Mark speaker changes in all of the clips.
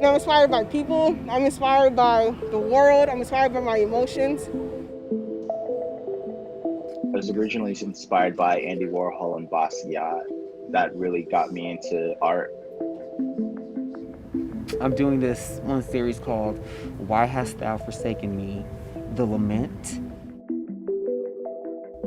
Speaker 1: I'm inspired by people, I'm inspired by the world, I'm inspired by my emotions.
Speaker 2: I was originally inspired by Andy Warhol and Basquiat. That really got me into art.
Speaker 3: I'm doing this one series called Why Hast Thou Forsaken Me? The Lament.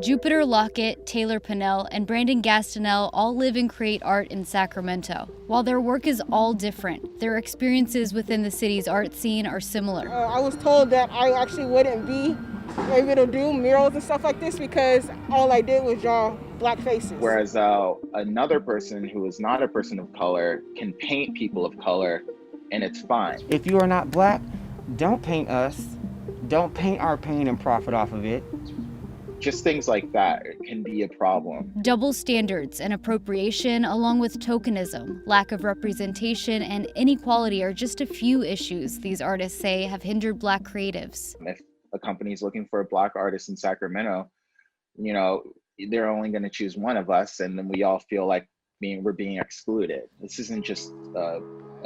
Speaker 4: Jupiter Lockett, Taylor Pinnell, and Brandon Gastineau all live and create art in Sacramento. While their work is all different, their experiences within the city's art scene are similar.
Speaker 1: I was told that I actually wouldn't be able to do murals and stuff like this because all I did was draw black faces.
Speaker 2: Whereas another person who is not a person of color can paint people of color, and it's fine.
Speaker 3: If you are not black, don't paint us. Don't paint our pain and profit off of it.
Speaker 2: Just things like that can be a problem.
Speaker 4: Double standards and appropriation, along with tokenism, lack of representation, and inequality are just a few issues these artists say have hindered Black creatives.
Speaker 2: If a company is looking for a Black artist in Sacramento, you know, they're only going to choose one of us, and then we all feel like we're being excluded. This isn't just a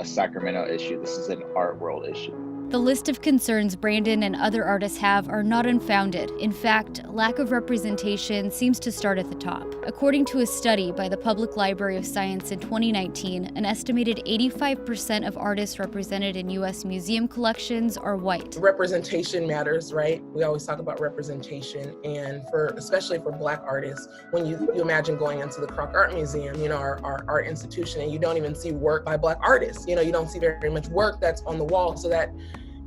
Speaker 2: Sacramento issue. This is an art world issue.
Speaker 4: The list of concerns Brandon and other artists have are not unfounded. In fact, lack of representation seems to start at the top. According to a study by the Public Library of Science in 2019, an estimated 85% of artists represented in U.S. museum collections are white.
Speaker 5: Representation matters, right? We always talk about representation, and especially for Black artists, when you imagine going into the Kroc Art Museum, you know, our art institution, and you don't even see work by Black artists. You know, you don't see very much work that's on the wall, so that,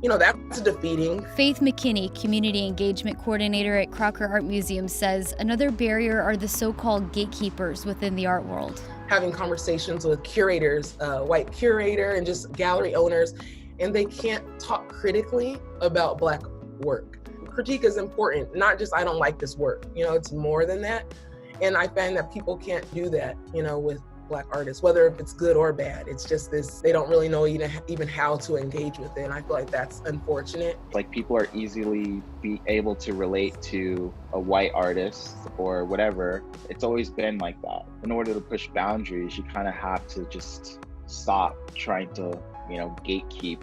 Speaker 5: you know, that's defeating.
Speaker 4: Faith McKinney, Community Engagement Coordinator at Crocker Art Museum, says another barrier are the so-called gatekeepers within the art world.
Speaker 5: Having conversations with curators, white curator and just gallery owners, and they can't talk critically about Black work. Critique is important, not just I don't like this work, you know, it's more than that. And I find that people can't do that, you know, with Black artists, whether if it's good or bad. It's just this, they don't really know even how to engage with it. And I feel like that's unfortunate.
Speaker 2: Like, people are easily be able to relate to a white artist or whatever. It's always been like that. In order to push boundaries, you kind of have to just stop trying to, you know, gatekeep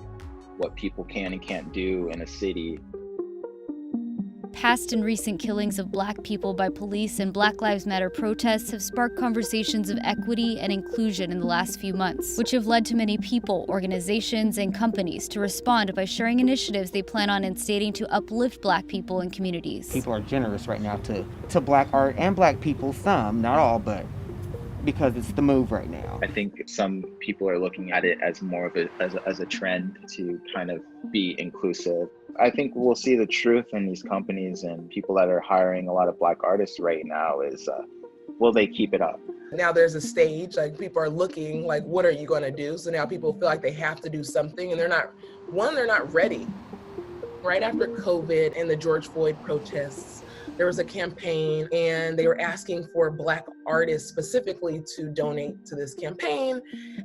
Speaker 2: what people can and can't do in a city.
Speaker 4: Past and recent killings of Black people by police and Black Lives Matter protests have sparked conversations of equity and inclusion in the last few months, which have led to many people, organizations, and companies to respond by sharing initiatives they plan on instating to uplift Black people and communities.
Speaker 3: People are generous right now to Black art and Black people, some, not all, but because it's the move right now.
Speaker 2: I think some people are looking at it as more of as a trend to kind of be inclusive. I think we'll see the truth in these companies and people that are hiring a lot of Black artists right now is, will they keep it up?
Speaker 5: Now there's a stage, like people are looking like, what are you gonna do? So now people feel like they have to do something, and they're not ready. Right after COVID and the George Floyd protests, there was a campaign and they were asking for Black artists specifically to donate to this campaign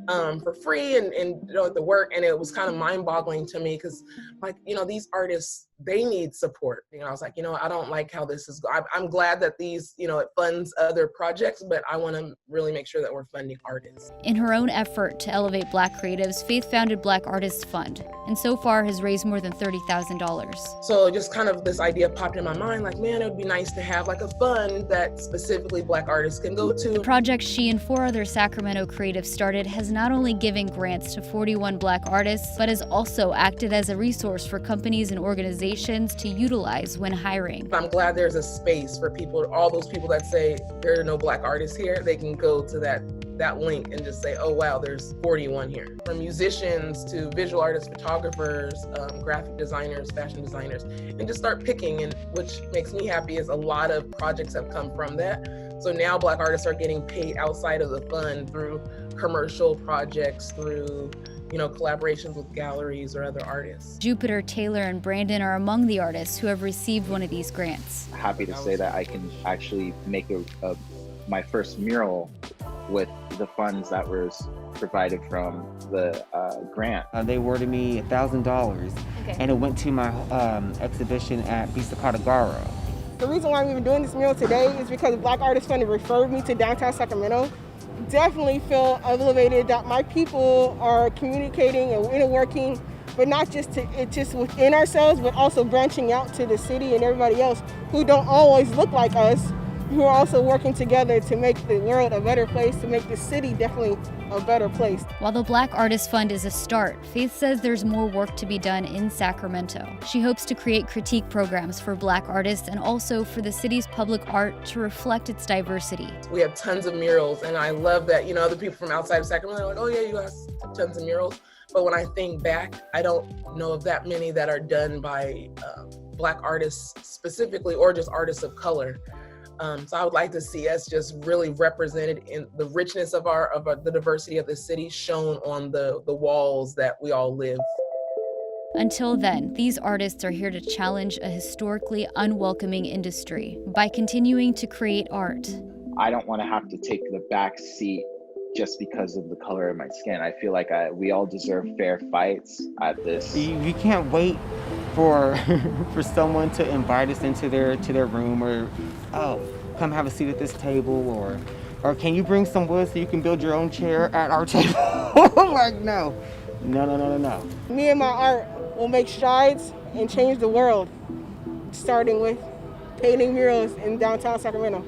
Speaker 5: for free and you know, the work. And it was kind of mind-boggling to me because, like, you know, these artists, they need support. You know, I was like, you know, I don't like how this is. I'm glad that these, you know, it funds other projects, but I want to really make sure that we're funding artists.
Speaker 4: In her own effort to elevate Black creatives, Faith founded Black Artists Fund, and so far has raised more than $30,000.
Speaker 5: So just kind of this idea popped in my mind, like, man, it would be nice to have like a fund that specifically Black artists can go to.
Speaker 4: The project she and 4 other Sacramento creatives started has not only given grants to 41 Black artists, but has also acted as a resource for companies and organizations to utilize when hiring.
Speaker 5: I'm glad there's a space for people, all those people that say there are no Black artists here, they can go to that link and just say, oh wow, there's 41 here. From musicians to visual artists, photographers, graphic designers, fashion designers, and just start picking. And which makes me happy is a lot of projects have come from that. So now Black artists are getting paid outside of the fund through commercial projects, through, you know, collaborations with galleries or other artists.
Speaker 4: Jupiter, Taylor, and Brandon are among the artists who have received one of these grants.
Speaker 2: Happy to say that I can actually make my first mural with the funds that was provided from the grant.
Speaker 3: They awarded me $1,000, and it went to my exhibition at Vista Cartagaro.
Speaker 1: The reason why I'm even doing this mural today is because Black Artists Fund referred me to downtown Sacramento. definitely feel elevated that my people are communicating and interworking, but not just within ourselves, but also branching out to the city and everybody else who don't always look like us, who are also working together to make the world a better place, to make the city definitely a better place.
Speaker 4: While the Black Artist Fund is a start, Faith says there's more work to be done in Sacramento. She hopes to create critique programs for Black artists and also for the city's public art to reflect its diversity.
Speaker 5: We have tons of murals, and I love that, other people from outside of Sacramento are like, oh yeah, you guys have tons of murals. But when I think back, I don't know of that many that are done by Black artists specifically, or just artists of color. So I would like to see us just really represented in the richness of the diversity of the city shown on the walls that we all live.
Speaker 4: Until then, these artists are here to challenge a historically unwelcoming industry by continuing to create art.
Speaker 2: I don't want to have to take the back seat just because of the color of my skin. I feel like we all deserve fair fights at this.
Speaker 3: You can't wait for for someone to invite us into their room, or come have a seat at this table, or can you bring some wood so you can build your own chair at our table? Like no.
Speaker 1: Me and my art will make strides and change the world, starting with painting murals in downtown Sacramento.